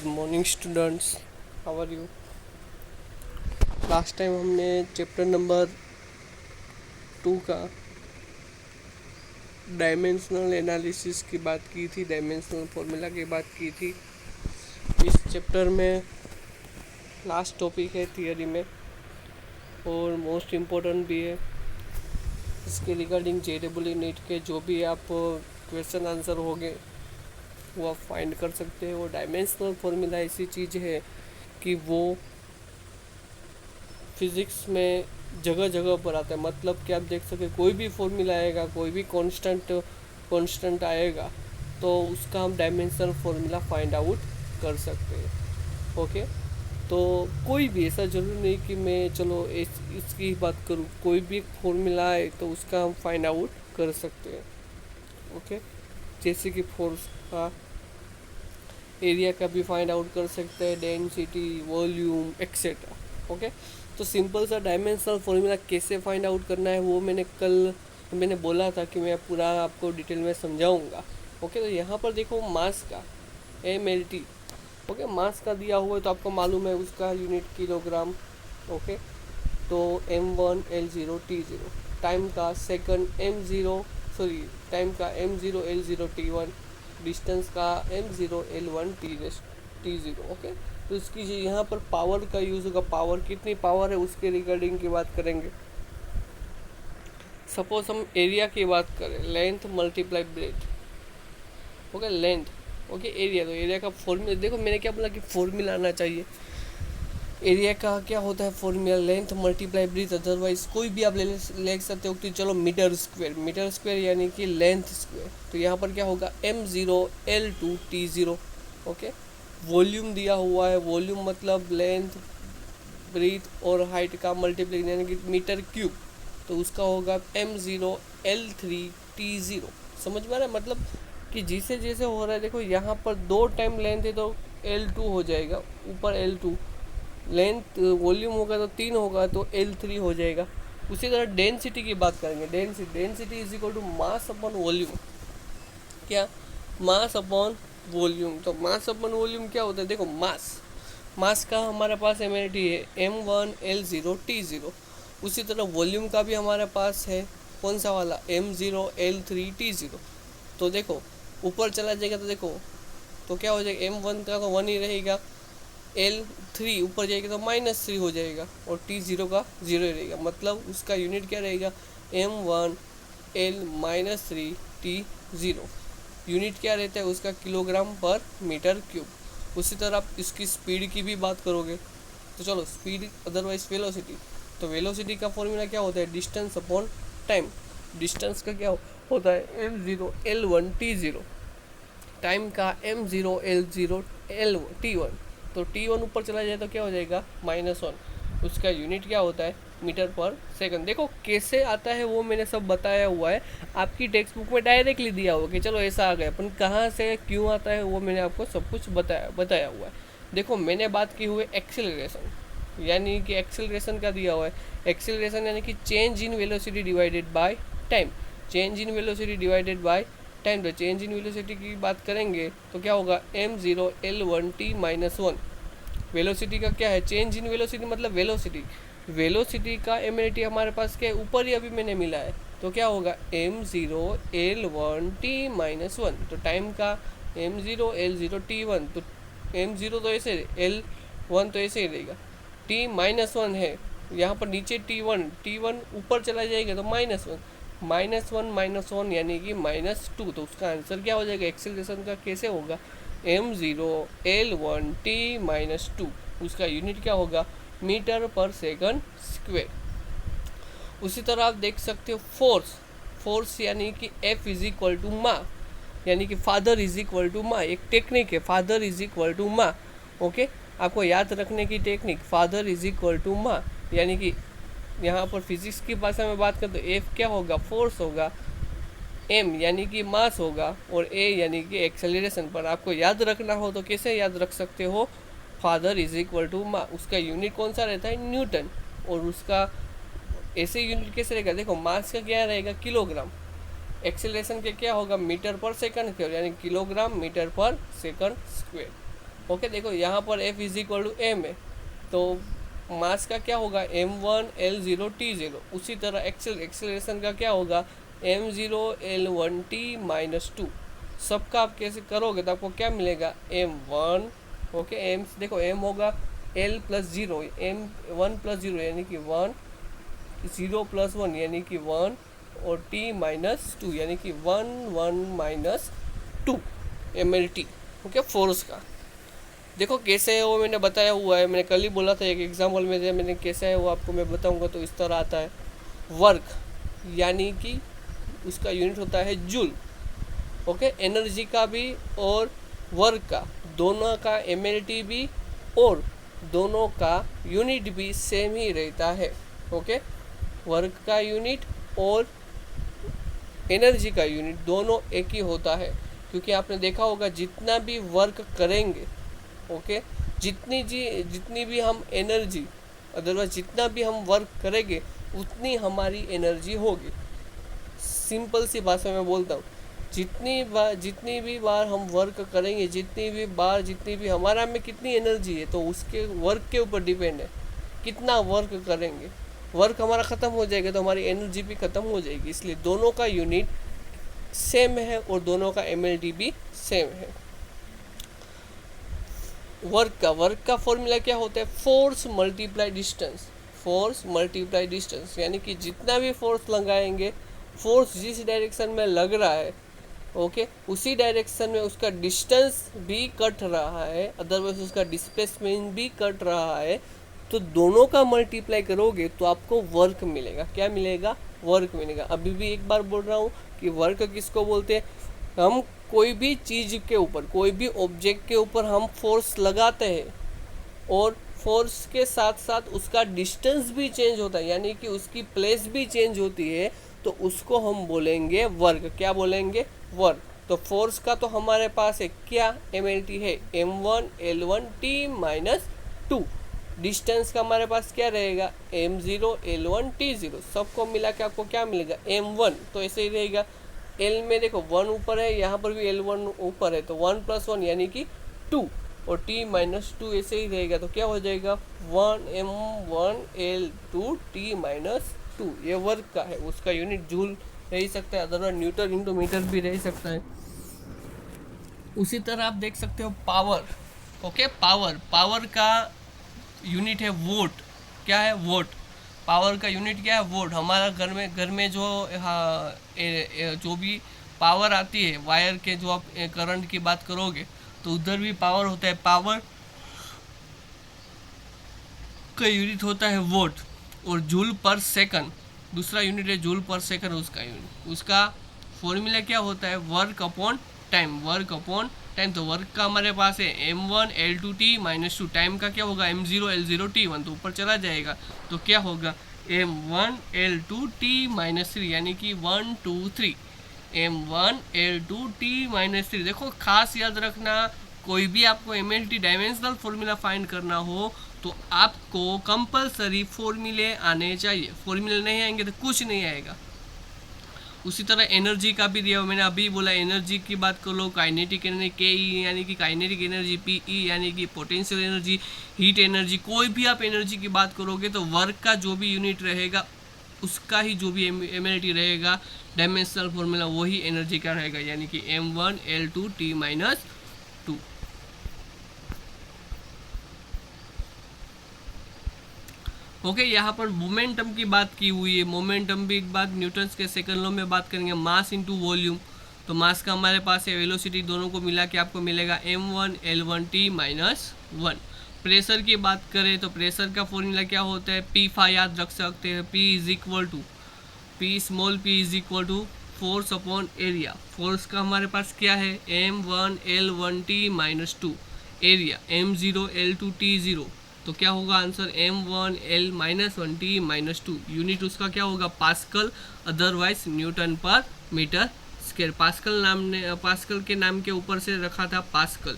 Morning students, how are you. Last time हमने chapter number 2 का dimensional analysis की बात की थी, डायमेंशनल फॉर्मूला की बात की थी। इस चैप्टर में लास्ट टॉपिक है थियरी में और मोस्ट इम्पोर्टेंट भी है। इसके रिगार्डिंग जेडेबल यूनिट के जो भी आप क्वेश्चन आंसर होंगे वो आप फाइंड कर सकते हो। डायमेंशनल फॉर्मूला ऐसी चीज़ है कि वो फिज़िक्स में जगह जगह पर आता है। मतलब कि आप देख सके कोई भी फॉर्मूला आएगा, कोई भी कांस्टेंट आएगा तो उसका हम डायमेंशनल फॉर्मूला फाइंड आउट कर सकते हैं। ओके, तो कोई भी ऐसा ज़रूरी नहीं कि मैं चलो इसकी बात करूँ, कोई भी फॉर्मूला आए तो उसका हम फाइंड आउट कर सकते हैं। ओके, जैसे कि फोर्स का, एरिया का भी फाइंड आउट कर सकते हैं, डेंसिटी, वॉल्यूम एक्सेट्रा। ओके, तो सिंपल सा डायमेंशनल फॉर्मूला कैसे फाइंड आउट करना है वो मैंने बोला था कि मैं पूरा आपको डिटेल में समझाऊंगा। ओके, तो यहाँ पर देखो मास का mlt, ओके, मास का दिया हुआ है तो आपको मालूम है उसका यूनिट किलोग्राम। ओके, तो m1 l0 t0, टाइम का सेकंड टाइम का m0 l0 t1, डिस्टेंस का m0 l1 t0। ओके, तो इसकी यहाँ पर पावर का यूज़ होगा। पावर कितनी पावर है उसके रिगार्डिंग की बात करेंगे। सपोज हम एरिया की बात करें, length multiply breath. Okay, length, okay, area, तो एरिया का फॉर्मूला देखो, मैंने क्या बोला कि फॉर्मूला आना चाहिए। एरिया का क्या होता है formula, length multiply breath, otherwise कोई भी आप ले सकते हो कि चलो मीटर स्क्वायर यानी कि लेंथ स्क्वायर। तो यहाँ पर क्या होगा m0 l2 t0। Okay, volume दिया हुआ है, वॉल्यूम मतलब लेंथ ब्रीथ और हाइट का मल्टीप्लिकेशन यानी कि मीटर क्यूब, तो उसका होगा m0 l3 t0। समझ में आ रहा है, मतलब कि जैसे जैसे हो रहा है। देखो यहाँ पर 2 टाइम लेंथ है तो l2 हो जाएगा, ऊपर l2, लेंथ वॉल्यूम होगा तो 3 होगा तो l3 हो जाएगा। उसी तरह डेंसिटी की बात करेंगे, density is equal to mass upon volume. क्या, मास अपॉन वॉल्यूम। तो मास अपॉन वॉल्यूम क्या होता है, देखो मास का हमारे पास एमएलटी है m1 l0 t0। उसी तरह वॉल्यूम का भी हमारे पास है, कौन सा वाला, m0 l3 t0। तो देखो ऊपर चला जाएगा तो देखो तो क्या हो जाएगा, m1 का तो 1 ही रहेगा, l3 ऊपर जाएगा तो -3 हो जाएगा और t0 का 0 ही रहेगा। मतलब उसका यूनिट क्या रहेगा, m1 l-3 t0। यूनिट क्या रहता है उसका, किलोग्राम पर मीटर क्यूब। उसी तरह आप इसकी स्पीड की भी बात करोगे तो चलो स्पीड अदरवाइज वेलोसिटी, तो वेलोसिटी का फॉर्मूला क्या होता है, डिस्टेंस अपॉन टाइम। डिस्टेंस का क्या होता है m0 l1 t0, टाइम का m0 l0 t1। तो t1 ऊपर चला जाए तो क्या हो जाएगा -1। उसका यूनिट क्या होता है, मीटर पर सेकंड। देखो कैसे आता है वो मैंने सब बताया हुआ है, आपकी टेक्स्ट बुक में डायरेक्टली दिया हुआ कि चलो ऐसा आ गया, पर कहाँ से क्यों आता है वो मैंने आपको सब कुछ बताया हुआ है। देखो मैंने बात की हुई एक्सेलरेशन, यानी कि एक्सेलरेशन का दिया हुआ है। एक्सेलरेशन यानी कि change in velocity divided by time, change in velocity divided by time. तो चेंज इन वेलोसिटी की बात करेंगे तो क्या होगा m0 l1 t-1। वेलोसिटी का क्या है, चेंज इन वेलोसिटी मतलब वेलोसिटी का एमएलटी हमारे पास क्या है, ऊपर ही अभी मैंने मिला है, तो क्या होगा m0 l1 t-1। तो टाइम का m0 l0 t1, तो m0 तो ऐसे, l1 तो ऐसे ही रहेगा, t-1 है यहाँ पर नीचे t1 ऊपर चला जाएगा तो -1 यानी कि -2। तो उसका आंसर क्या हो जाएगा, एक्सेलरेशन का कैसे होगा, m0 l1 t-2। उसका यूनिट क्या होगा, मीटर पर सेकंड स्क्वायर। उसी तरह आप देख सकते हो फोर्स यानी कि F इज इक्वल टू मा, यानी कि फादर इज इक्वल टू मा। एक टेक्निक है फादर इज इक्वल टू मा। ओके, आपको याद रखने की technique, father is equal to मा, यानी कि यहाँ पर फिजिक्स की भाषा में बात करें तो F क्या होगा, फोर्स होगा, M यानी कि मास होगा और A यानी कि एक्सेलरेशन। पर आपको याद रखना हो तो कैसे याद रख सकते हो, फादर इज इक्वल टू मा, उसका यूनिट कौन सा रहता है, न्यूटन। और उसका ऐसे यूनिट कैसे रहेगा, देखो मास का क्या रहेगा, किलोग्राम, एक्सेलरेशन के क्या होगा, मीटर पर सेकंड स्क्वायर, यानी kilogram metre per second square. Okay देखो यहाँ पर F is equal to M है, तो मास का क्या होगा m1 l0 t0। उसी तरह एक्सेलरेशन का क्या होगा m0 l1 t माइनस 2। सबका आप कैसे करोगे तो आपको क्या मिलेगा m1, ओके m देखो m होगा l प्लस 0, m1 प्लस 0 यानी कि 1, 0 प्लस 1 यानी कि 1, और t माइनस 2 यानी कि 1 1 माइनस 2 mlt। ओके फोर्स का देखो कैसे है वो मैंने बताया हुआ है, मैंने कल ही बोला था एक एग्जाम्पल में से मैंने कैसे है वो आपको मैं बताऊंगा। तो इस तरह आता है वर्क, यानी कि उसका यूनिट होता है जूल। ओके एनर्जी का भी और वर्क का दोनों का mlt भी और दोनों का यूनिट भी सेम ही रहता है। ओके वर्क का यूनिट और एनर्जी का यूनिट दोनों एक ही होता है, क्योंकि आपने देखा होगा जितना भी वर्क करेंगे, ओके जितनी भी हम एनर्जी, अदरवाइज जितना भी हम वर्क करेंगे उतनी हमारी एनर्जी होगी। सिंपल सी भाषा में बोलता हूँ, जितनी भी बार हम वर्क करेंगे, जितनी भी हमारा में कितनी एनर्जी है तो उसके वर्क के ऊपर डिपेंड है कितना वर्क करेंगे। वर्क हमारा ख़त्म हो जाएगा तो हमारी एनर्जी भी ख़त्म हो जाएगी, इसलिए दोनों का यूनिट सेम है और दोनों का mlt भी सेम है। वर्क का फॉर्मूला क्या होता है फोर्स मल्टीप्लाई डिस्टेंस, यानी कि जितना भी फोर्स लगाएंगे, फोर्स जिस डायरेक्शन में लग रहा है ओके उसी डायरेक्शन में उसका डिस्टेंस भी कट रहा है, अदरवाइज उसका डिस्प्लेसमेंट भी कट रहा है, तो दोनों का मल्टीप्लाई करोगे तो आपको वर्क मिलेगा। क्या मिलेगा वर्क मिलेगा। अभी भी एक बार बोल रहा हूँ कि वर्क किसको बोलते हैं, हम कोई भी चीज़ के ऊपर, कोई भी ऑब्जेक्ट के ऊपर हम फोर्स लगाते हैं और फोर्स के साथ साथ उसका डिस्टेंस भी चेंज होता है, यानी कि उसकी प्लेस भी चेंज होती है, तो उसको हम बोलेंगे वर्क। क्या बोलेंगे वर्क। तो फोर्स का तो हमारे पास है क्या mlt है m1 l1 t minus 2। Distance का हमारे पास क्या रहेगा m0 l1 t0। सबको मिला के आपको क्या मिलेगा m1, तो ऐसे ही रहेगा। l में देखो 1 ऊपर है, यहाँ पर भी l1 ऊपर है, तो 1 प्लस 1 यानी कि 2 और t माइनस 2 ऐसे ही रहेगा। तो क्या हो जाएगा 1 m1 l2 t माइनस 2। ये वर्क का है, उसका यूनिट जूल रह सकता है, अदरवाइज न्यूटन इंटू मीटर भी रह सकता है। उसी तरह आप देख सकते हो पावर। ओके पावर का यूनिट है वोट। क्या है वोट। पावर का यूनिट क्या है वोट। हमारा घर में जो जो भी पावर आती है वायर के, जो आप करंट की बात करोगे तो उधर भी पावर होता है। पावर का यूनिट होता है वोट और जूल पर सेकंड दूसरा यूनिट है जूल पर सेकंड उसका यूनिट। उसका फॉर्मूला क्या होता है वर्क अपॉन टाइम। तो वर्क का हमारे पास है m1 l2 t minus 2। Time का क्या होगा m0 l0 t1, तो ऊपर चला जाएगा तो क्या होगा m1 l2 t माइनस 3, यानी कि 1 2 3 m1 l2 t माइनस 3। देखो खास याद रखना, कोई भी आपको mlt डायमेंशनल फॉर्मूला फाइंड करना हो तो आपको कंपलसरी फॉर्मूले आने चाहिए। फॉर्मूले नहीं आएंगे तो कुछ नहीं आएगा। उसी तरह एनर्जी का भी दिया, मैंने अभी बोला एनर्जी की बात कर लो, काइनेटिक एनर्जी के ई यानी कि काइनेटिक एनर्जी, पी ई यानी कि पोटेंशियल एनर्जी, हीट एनर्जी। कोई भी आप एनर्जी की बात करोगे तो वर्क का जो भी यूनिट रहेगा उसका ही जो भी mlt रहेगा डायमेंशनल फॉर्मूला वही एनर्जी का रहेगा, यानी कि m1 l2 t minus 2। Okay यहाँ पर मोमेंटम की बात की हुई है। मोमेंटम भी एक बात न्यूटन्स के सेकंड लॉ में बात करेंगे। मास इनटू वॉल्यूम, तो मास का हमारे पास है वेलोसिटी, दोनों को मिला के आपको मिलेगा m1 l1 t minus 1। Pressure की बात करें तो प्रेशर का फॉर्मूला क्या होता है P याद रख सकते हैं। P is equal to force upon area. Force का हमारे पास क्या है m1 l1 t minus 2, area m0 l2 t0, तो क्या होगा answer m1 l minus 1 t minus 2। Unit उसका क्या होगा पास्कल, अदरवाइज न्यूटन पर मीटर स्क्वायर। पास्कल के नाम के ऊपर से रखा था पास्कल।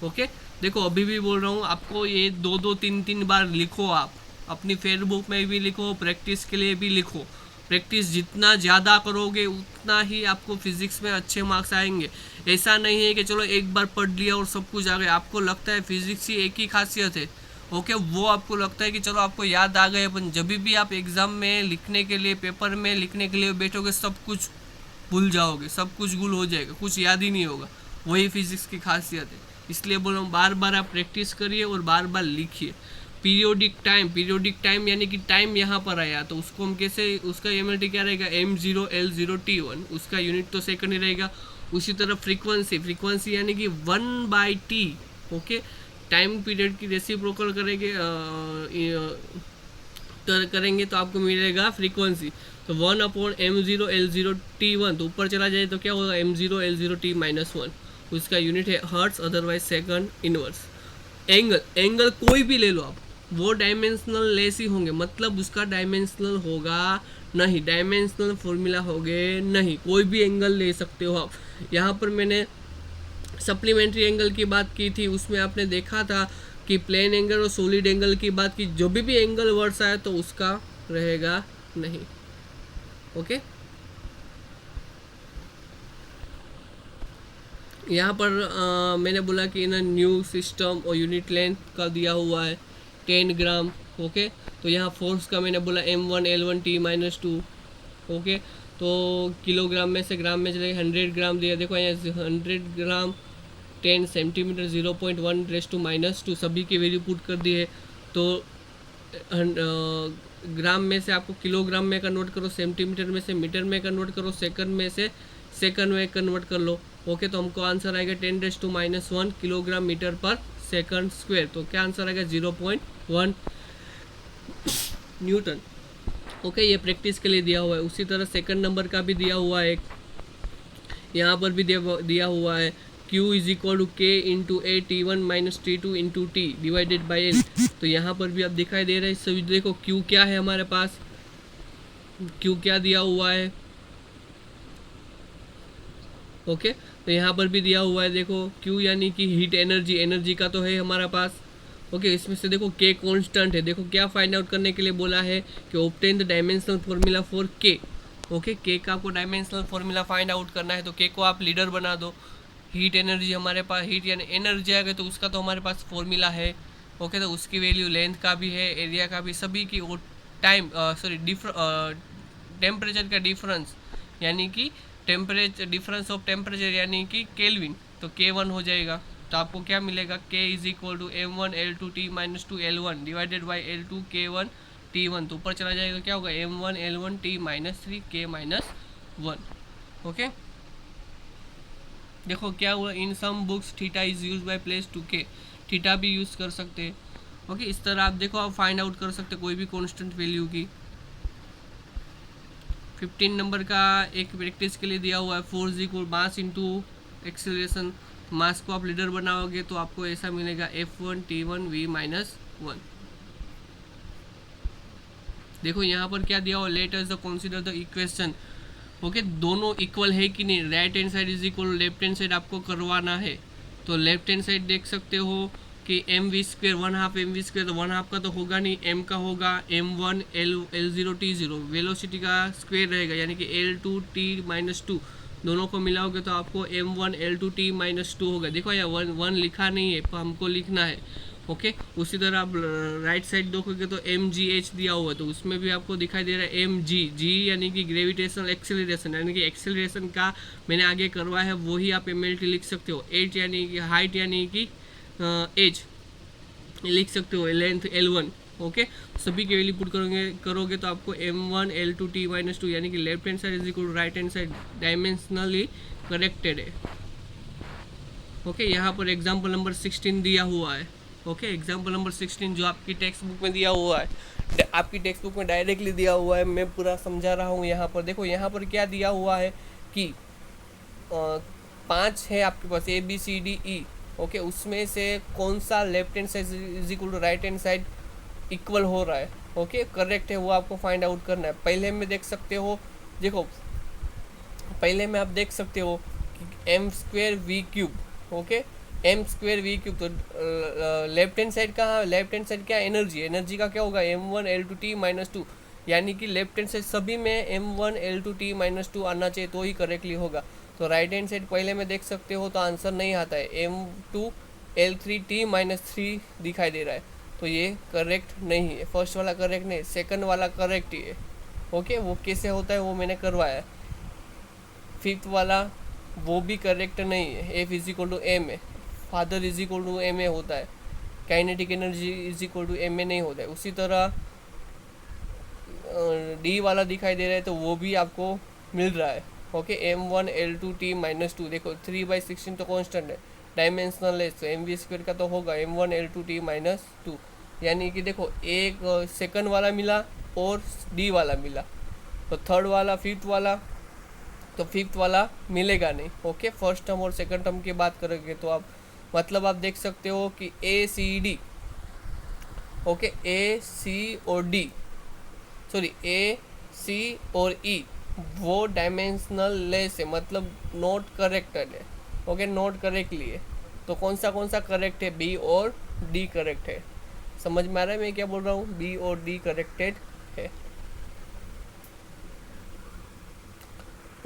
ओके देखो अभी भी बोल रहा हूँ आपको, ये 2-2 3-3 बार लिखो, आप अपनी फेसबुक में भी लिखो, प्रैक्टिस के लिए भी लिखो। प्रैक्टिस जितना ज़्यादा करोगे उतना ही आपको फिजिक्स में अच्छे मार्क्स आएंगे। ऐसा नहीं है कि चलो एक बार पढ़ लिया और सब कुछ आ गया। आपको लगता है फिजिक्स की एक ही खासियत है, ओके, वो आपको लगता है कि चलो आपको याद आ गए, अपन जब भी आप एग्ज़ाम में लिखने के लिए, पेपर में लिखने के लिए बैठोगे सब कुछ भूल जाओगे, सब कुछ गुल हो जाएगा, कुछ याद ही नहीं होगा। वही फिजिक्स की खासियत है। इसलिए बोल रहा हूँ बार बार आप प्रैक्टिस करिए और बार बार लिखिए। पीरियोडिक टाइम यानी कि टाइम यहाँ पर आया तो उसको हम कैसे, उसका एमएलटी क्या रहेगा, m0l0t1, उसका यूनिट तो सेकंड ही रहेगा। उसी तरह फ्रीक्वेंसी यानी कि 1/t, ओके, टाइम पीरियड की रेसिप्रोकल करेंगे तो आपको मिलेगा फ्रीक्वेंसी। तो 1/m0l0t1, तो ऊपर चला जाए तो क्या होगा, m0l0t-1, उसका यूनिट है hertz, otherwise second inverse. Angle कोई भी ले लो आप, वो डायमेंशनल लेस ही होंगे, मतलब उसका डायमेंशनल होगा नहीं, डायमेंशनल फॉर्मूला होगे नहीं, कोई भी एंगल ले सकते हो आप। यहाँ पर मैंने सप्लीमेंट्री एंगल की बात की थी, उसमें आपने देखा था कि प्लेन एंगल और सॉलिड एंगल की बात की, जो भी एंगल वर्ड्स आए तो उसका रहेगा नहीं, ओके। यहाँ पर मैंने बोला कि ना न्यू सिस्टम और यूनिट लेंथ का दिया हुआ है 10 ग्राम, ओके। तो यहाँ फोर्स का मैंने बोला m1l1t-2, ओके। तो किलोग्राम में से ग्राम में चले 100 ग्राम दिया, देखो यहाँ 100 ग्राम 10 सेंटीमीटर 0.1 ⁻², सभी की वैल्यू पुट कर दी है। तो ग्राम में से आपको किलोग्राम में कन्वर्ट करो, सेंटीमीटर में से मीटर में कन्वर्ट करो, सेकंड में से सेकंड में कन्वर्ट कर लो, ओके। तो हमको आंसर आएगा 10⁻⁻1 kilogram metre per second square. तो क्या आंसर आएगा, 0.1 न्यूटन, ओके। ये प्रैक्टिस के लिए दिया हुआ है। उसी तरह सेकंड नंबर का भी दिया हुआ है एक, यहाँ पर भी दिया हुआ है Q = K × A T1 - T2 × T divided by L। तो यहाँ पर भी अब दिखाई दे रहा है, सभी देखो Q क्या है हमारे पास, Q क्या दिया हुआ है, ओके। तो यहाँ पर भी दिया हुआ है, देखो Q यानी कि हीट एनर्जी का तो है हमारे पास, ओके। इसमें से देखो K कांस्टेंट है, देखो क्या फाइंड आउट करने के लिए बोला है कि obtain the dimensional formula for K, okay. K का आपको डायमेंशनल फॉर्मूला फाइंड आउट करना है, तो K को आप लीडर बना दो। हीट एनर्जी हमारे पास, हीट यानी एनर्जी आ गई तो उसका तो हमारे पास फॉर्मूला है, ओके। तो उसकी वैल्यू लेंथ का भी है, एरिया का भी, सभी की, और टाइम टेम्परेचर का डिफरेंस यानी कि टेम्परेचर डिफरेंस ऑफ टेम्परेचर यानी कि केल्विन, तो K1 हो जाएगा। तो आपको क्या मिलेगा, K = m1l2t-2 divided by L2 K1 T1। तो ऊपर चला जाएगा क्या होगा, m1l1t-3 K-1, ओके। देखो क्या हुआ, in some books theta is use by place to K, theta भी यूज़ कर सकते हैं, ओके। इस तरह आप देखो, आप फाइंड आउट कर सकते कोई भी कांस्टेंट वैल्यू की। 15 नंबर का एक प्रैक्टिस के लिए दिया हुआ है, force equal mass into acceleration. Mass को आप लीडर बनाओगे तो आपको ऐसा मिलेगा F1T1V-1। देखो यहाँ पर क्या दिया हुआ, let us consider the equation, okay. दोनों इक्वल है कि नहीं, right hand side is equal left hand side आपको करवाना है। तो लेफ्ट हैंड साइड देख सकते हो कि mv², 1/2 mv², तो 1/2 का तो होगा नहीं, m का होगा m1l0t0, वेलोसिटी का स्क्वायर रहेगा यानी कि L2t-2, दोनों को मिलाओगे तो आपको m1l2t-2 होगा। देखो यहाँ 1 लिखा नहीं है, हमको लिखना है, ओके। उसी तरह आप राइट साइड देखोगे तो mgh दिया हुआ है, तो उसमें भी आपको दिखाई दे रहा है mg यानी कि ग्रेविटेशनल एक्सेलरेशन, यानी कि एक्सेलरेशन का मैंने आगे करवाया है वही आप mlt लिख सकते हो। h यानी कि हाइट यानी कि एज लिख सकते हो, लेंथ L1, ओके। सभी की वैल्यू पुट करोगे तो आपको m1l2t-2 यानी कि left hand side is equal to right hand side dimensionally corrected है, ओके। यहाँ पर एग्जाम्पल नंबर 16 दिया हुआ है, ओके। एग्जाम्पल नंबर 16 जो आपकी टेक्स्ट बुक में दिया हुआ है, आपकी टेक्स्ट बुक में डायरेक्टली दिया हुआ है, मैं पूरा समझा रहा हूँ। यहाँ पर देखो, यहाँ पर क्या दिया हुआ है कि 5 है आपके पास ABCDE, ओके। उसमें से कौन सा left hand side is equal to right hand side equal हो रहा है, ओके, करेक्ट है, वो आपको फाइंड आउट करना है। पहले में देख सकते हो, देखो पहले में आप देख सकते हो कि m²v³, ओके, m²v³, तो लेफ्ट हैंड साइड का, लेफ्ट हैंड साइड क्या एनर्जी, एनर्जी का क्या होगा m1l2t-2, यानी कि लेफ्ट हैंड साइड सभी में m1l2t-2 आना चाहिए तो ही करेक्टली होगा। तो राइट हैंड साइड पहले में देख सकते हो तो आंसर नहीं आता है, m2l3t-3 दिखाई दे रहा है, तो ये करेक्ट नहीं है। फर्स्ट वाला करेक्ट नहीं, सेकंड वाला करेक्ट ही है। ओके, वो कैसे होता है वो मैंने करवाया है। फिफ्थ वाला वो भी करेक्ट नहीं है, F is equal to M है, father is equal to M A होता है, kinetic energy is equal to M A नहीं होता है। उसी तरह डी वाला दिखाई दे रहा है तो वो भी आपको मिल रहा है। ओके, m1l2t-2, देखो 3/16 तो कांस्टेंट है, डायमेंशनल है, तो एम वी स्क्वायर का तो होगा m1l2t-2, यानी कि देखो एक सेकंड वाला मिला और डी वाला मिला, तो थर्ड वाला फिफ्थ वाला, तो फिफ्थ वाला मिलेगा नहीं। ओके, फर्स्ट टर्म और सेकंड टर्म की बात करेंगे तो आप मतलब आप देख सकते हो कि ए सी डी, ओके, ए सी और डी, सॉरी ए सी और ई वो डायमेंशनल लेस है, मतलब नॉट करेक्टेड है। ओके, नॉट करेक्टली है, तो कौन सा करेक्ट है, बी और डी करेक्ट है। समझ में आ रहा है मैं क्या बोल रहा हूँ, बी और डी करेक्टेड है।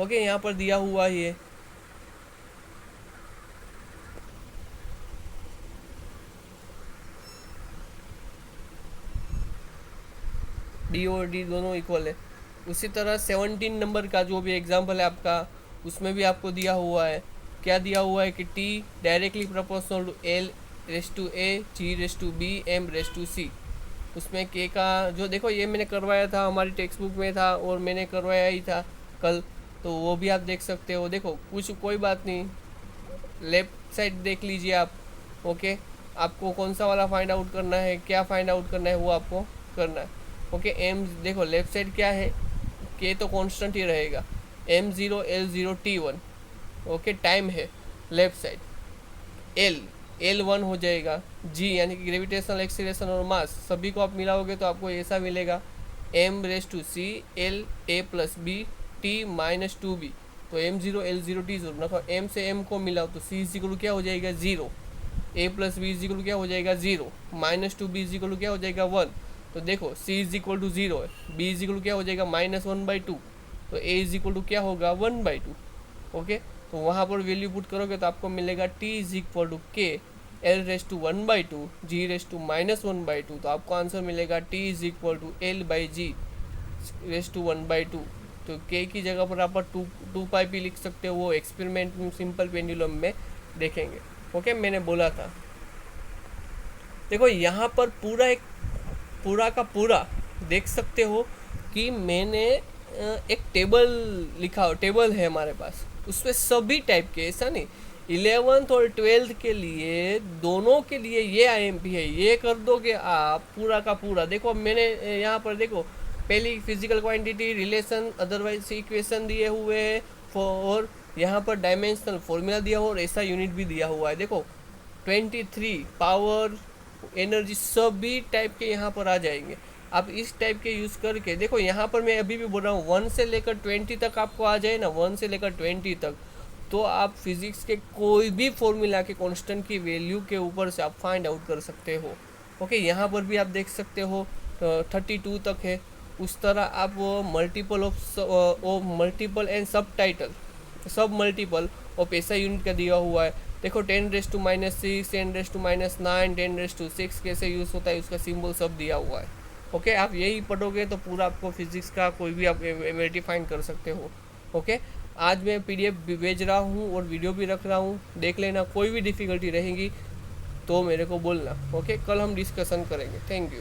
ओके, यहाँ पर दिया हुआ ही है, डी और डी दोनों इक्वल है। उसी तरह 17 नंबर का जो भी एग्जाम्पल है आपका, उसमें भी आपको दिया हुआ है, क्या दिया हुआ है कि T directly proportional to L raise to A G raise to B M raise to C. उसमें के का जो देखो ये मैंने करवाया था, हमारी टेक्स्ट बुक में था और मैंने करवाया ही था कल, तो वो भी आप देख सकते हो। देखो कुछ कोई बात नहीं, लेफ्ट साइड देख लीजिए आप। ओके, आपको कौन सा वाला फाइंड आउट करना है, क्या फाइंड आउट करना है वो आपको करना है। ओके, एम देखो लेफ्ट साइड क्या है, के तो कांस्टेंट ही रहेगा, m0l0t1। ओके, टाइम है लेफ्ट साइड, l1 हो जाएगा, g यानी कि ग्रेविटेशनल एक्सीलरेशन और मास, सभी को आप मिलाओगे तो आपको ऐसा मिलेगा m⁻c l a + b t-2b। तो m0l0t0 रखो, m से m को मिलाओ तो c इक्वल क्या हो जाएगा 0, a + b इक्वल क्या हो जाएगा 0, -2b इक्वल क्या हो जाएगा 1। तो देखो c इज इक्वल टू 0 है, b इज इक्वल क्या हो जाएगा -1/2, तो a इज इक्वल टू क्या होगा 1/2। ओके, तो वहाँ पर वैल्यू पुट करोगे तो आपको मिलेगा t is equal to k l⁻1/2 g -1/2, तो आपको आंसर मिलेगा t is equal to l/g 1/2। तो k की जगह पर आप 2πp लिख सकते हो, वो एक्सपेरिमेंट में सिंपल पेंडुलम में देखेंगे। ओके, मैंने बोला था। देखो यहाँ पर पूरा का पूरा देख सकते हो कि मैंने एक टेबल है हमारे पास, उसमें सभी टाइप के, ऐसा नहीं 11th और 12th के लिए दोनों के लिए ये आईएमपी है, ये कर दोगे आप पूरा का पूरा। देखो मैंने यहाँ पर देखो पहली physical quantity relation otherwise equation दिए हुए हैं, और यहाँ पर डायमेंशनल फॉर्मूला दिया हुआ और ऐसा यूनिट भी दिया हुआ है। देखो 23 पावर एनर्जी सभी टाइप के यहाँ पर आ जाएंगे। आप इस टाइप के यूज़ करके देखो, यहाँ पर मैं अभी भी बोल रहा हूँ 1 से लेकर 20 तक आपको आ जाए ना, 1 से लेकर 20 तक, तो आप फिजिक्स के कोई भी फॉर्मूला के कांस्टेंट की वैल्यू के ऊपर से आप फाइंड आउट कर सकते हो। ओके, यहाँ पर भी आप देख सकते हो 32 तक है। उस तरह आप मल्टीपल एंड सब मल्टीपल ऑफ ऐसा यूनिट का दिया हुआ है। देखो 10⁻⁻6 10⁻⁹ 10⁻6 कैसे यूज़ होता है, उसका सिंबल सब दिया हुआ है। ओके, आप यही पढ़ोगे तो पूरा आपको फिजिक्स का कोई भी आप एबिलिटी फाइंड कर सकते हो। ओके, आज मैं PDF भी भेज रहा हूँ और वीडियो भी रख रहा हूँ, देख लेना। कोई भी डिफ़िकल्टी रहेगी तो मेरे को बोलना। ओके, कल हम डिस्कशन करेंगे। Thank you.